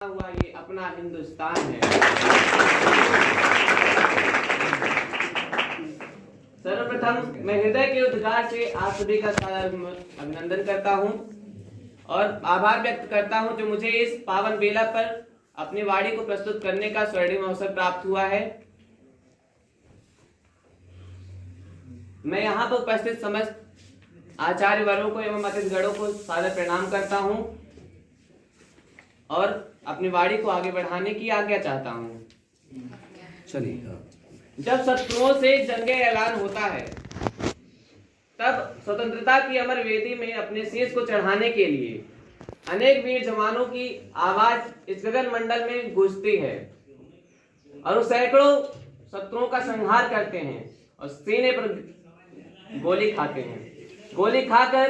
हुआ ये अपना हिंदुस्तान है। सर्वप्रथम मैं हृदय के उद्गार से आप सभी का अभिनंदन करता हूं और आभार व्यक्त करता हूं जो मुझे इस पावन बेला पर अपनी वाणी को प्रस्तुत करने का स्वर्णिम अवसर प्राप्त हुआ है। मैं यहाँ पर उपस्थित समस्त आचार्य वर्गों को एवं अतिथिगणों को सादर प्रणाम करता हूँ और अपनी वाणी को आगे बढ़ाने की आज्ञा चाहता हूँ। चलिए, जब शत्रुओं से जंगे ऐलान होता है तब स्वतंत्रता की अमर वेदी में अपने शीश को चढ़ाने के लिए अनेक वीर जवानों की आवाज इस गगन मंडल में गूंजती है और वो सैकड़ों शत्रुओं का संहार करते हैं और सीने पर गोली खाते हैं। गोली खाकर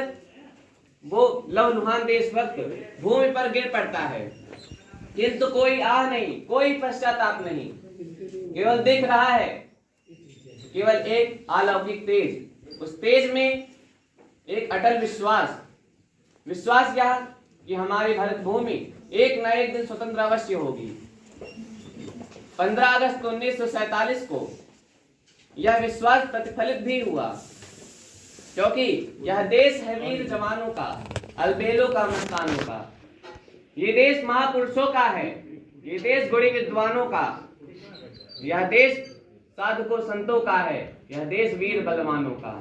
वो लौहलुहान देशभक्त भूमि पर गिर पड़ता है, किंतु कोई आह नहीं, कोई पश्चाताप नहीं, केवल दिख रहा है केवल एक अलौकिक तेज। उस तेज में एक अटल विश्वास यह कि हमारी भारत भूमि एक न एक दिन स्वतंत्र अवश्य होगी। 15 अगस्त 1947 को यह विश्वास प्रतिफलित भी हुआ, क्योंकि यह देश है वीर जवानों का, अलबेलों का, मस्तानों का। ये देश महापुरुषों का है, ये देश गुणी विद्वानों का, यह देश साधुकों संतों का है, यह देश वीर बलवानों का।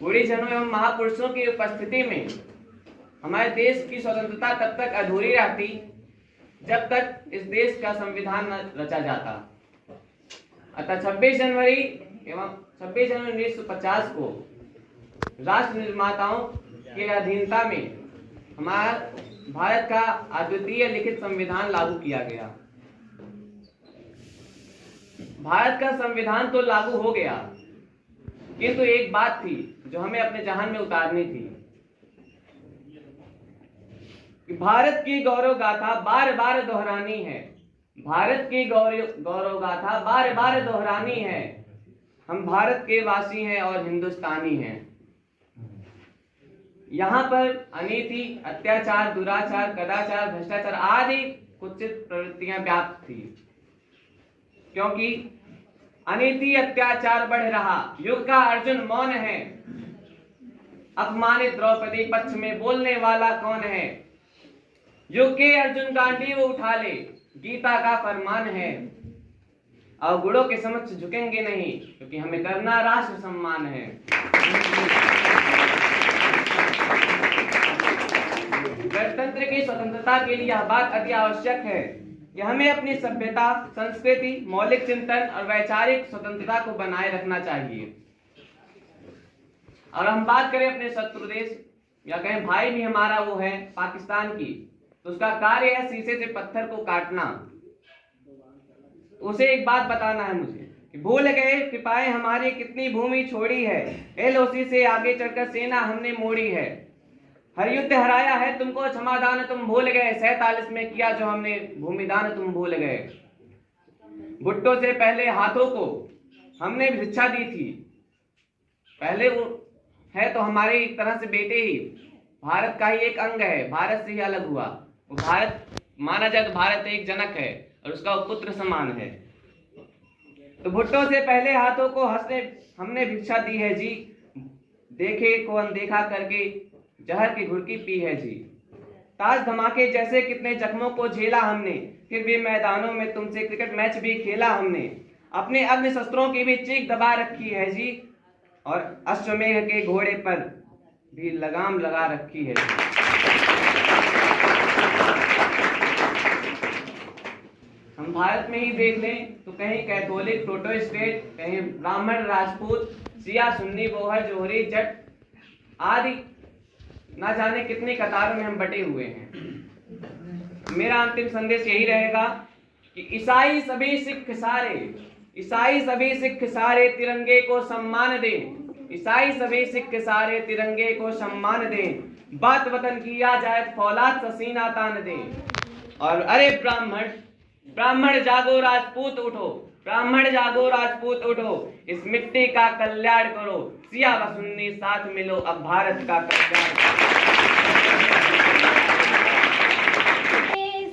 गुणीजनों एवं महापुरुषों की उपस्थिति में हमारे देश की स्वतंत्रता तब तक अधूरी रहती जब तक इस देश का संविधान न रचा जाता। अतः 26 जनवरी 1950 को राष्ट्र निर्माताओं के अधीनता में हमारा भारत का अद्वितीय लिखित संविधान लागू किया गया। भारत का संविधान तो लागू हो गया, किंतु एक बात थी जो हमें अपने जहन में उतारनी थी कि भारत की गौरव गाथा बार बार दोहरानी है। भारत की गौरव गाथा बार बार दोहरानी है। हम भारत के वासी हैं और हिंदुस्तानी हैं। यहाँ पर अनीति, अत्याचार, दुराचार, कदाचार, भ्रष्टाचार आदि कुत्सित प्रवृत्तियां व्याप्त थी, क्योंकि अनीति अत्याचार बढ़ रहा। युग का अर्जुन मौन है, अपमानित द्रौपदी पक्ष में बोलने वाला कौन है। युग के अर्जुन गांडीव उठा ले, गीता का फरमान है। अवगुणों के समक्ष झुकेंगे नहीं, क्योंकि हमें करना राष्ट्र सम्मान है। गणतंत्र की स्वतंत्रता के लिए यह बात अति आवश्यक है कि हमें अपनी सभ्यता, संस्कृति, मौलिक चिंतन और वैचारिक स्वतंत्रता को बनाए रखना चाहिए। और हम बात करें अपने शत्रु देश या कहें भाई भी हमारा वो है पाकिस्तान की, तो उसका कार्य है शीशे से पत्थर को काटना। उसे एक बात बताना है मुझे कि भूल गए सिपाही हमारी कितनी भूमि छोड़ी है। एलओसी से आगे चढ़कर सेना हमने मोड़ी है। हर युद्ध हराया है तुमको क्षमादान तुम भूल गए। 47 में किया जो हमने भूमिदान तुम भूल गए। भुट्टो से पहले हाथों को हमने भिक्षा दी थी। पहले वो है तो हमारे एक तरह से बेटे ही, भारत का ही एक अंग है, भारत से ही अलग हुआ। वो भारत माना जाए तो भारत एक जनक है और उसका पुत्र समान है। तो भुट्टो से पहले हाथों को हमने भिक्षा दी है जी। देखे को अनदेखा करके जहर की घुड़की पी है जी। ताज धमाके जैसे कितने जख्मों को झेला हमने, फिर भी मैदानों में तुमसे क्रिकेट मैच भी खेला हमने। अपने अग्नि शस्त्रों की भी चीख दबा रखी है जी, और अश्वमेध के घोड़े पर भी लगाम लगा रखी है जी। हम भारत में ही देख लें तो कहीं कैथोलिक, प्रोटेस्टेंट, कहीं ब्राह्मण, राजपूत, शिया, सुन्नी, बोहर, जोहरी, जट आदि ना जाने कितनी कतारों में हम बटे हुए हैं। मेरा अंतिम संदेश यही रहेगा कि ईसाई सभी सिख सारे तिरंगे को सम्मान दें। ईसाई सभी सिख सारे तिरंगे को सम्मान दें। बात वतन की आ जाए फौलाद सा सीना तान दें। और अरे ब्राह्मण जागो, राजपूत उठो, ब्राह्मण जागो राजपूत उठो, इस मिट्टी का कल्याण करो, सिया व सुन्नी साथ मिलो, अब भारत का कल्याण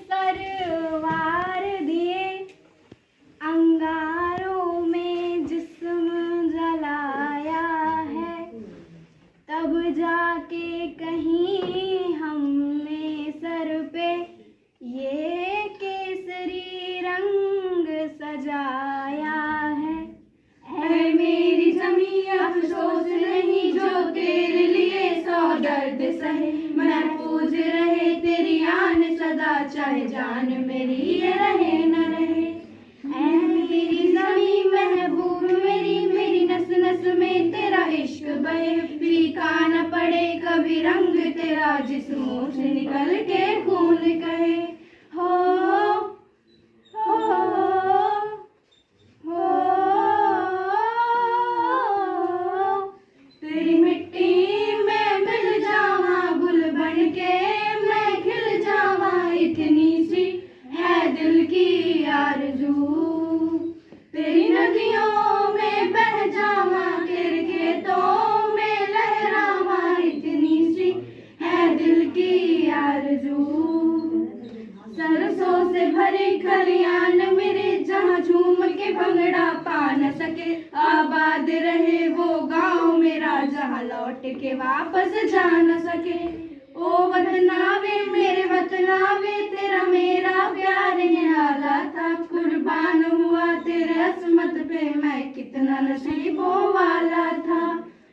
सरवार दिए अंगारों में जिस्म जलाया है, तब जाके कहीं हमने सर पे ये केसरी रंग सजाया है। ऐ मेरी ज़मीं अफसोस नहीं जो तेरे लिए सौ दर्द सहे, महफूज रहे तेरी आन सदा चाहे जान मेरी ये रहे न रहे। ऐ मेरी ज़मीं महबूब मेरी, मेरी नस नस में तेरा इश्क बहे, फीका न पड़े कभी रंग तेरा जिस्मों से निकल के खून कहे। हो तेरी मिट्टी में मिल जावा गुल बन के मैं खिल जावा, इतनी सी है दिल की आरज़ू। तेरी नदियों में बह जावा, तेरे खेतों में लहरावा, इतनी सी है दिल की आरज़ू। सरसों से भरे खलियान मेरे जहाँ झूम के भंगड़ा पा न सके, आबाद रहे वो गांव मेरा जहाँ लौट के वापस जा न सके। ओ वतनावे मेरे वतनावे तेरा मेरा प्यार निराला था, कुर्बान हुआ तेरे अस्मत पे मैं कितना नसीबों वाला था।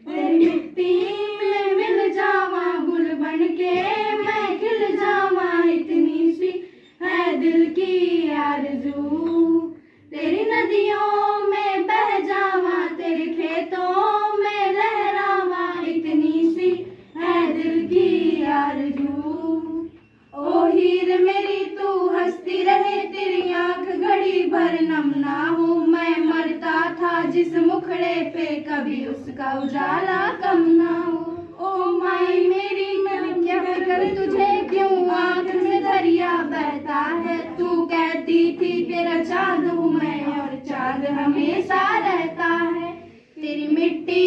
तेरी मिट्टी में मिल जावा गुल बन के मैं खिल जावा, इतनी सी है दिल की आरज़ू। तेरी नदियों में बह जावा, तेरे खेतों में लहरावा, इतनी सी है दिल की आरज़ू। ओ हीर मेरी तू हंसती रहे, तेरी आंख घड़ी भर नम ना हो, मैं मरता था जिस मुखड़े पे कभी उसका उजाला कम ना हो। ओ माई मेरी मैं क्या कर तुझे, क्यों आंख में दरिया बहता है, तू कहती थी तेरा चाँद हूँ मैं और चाँद हमेशा रहता है। तेरी मिट्टी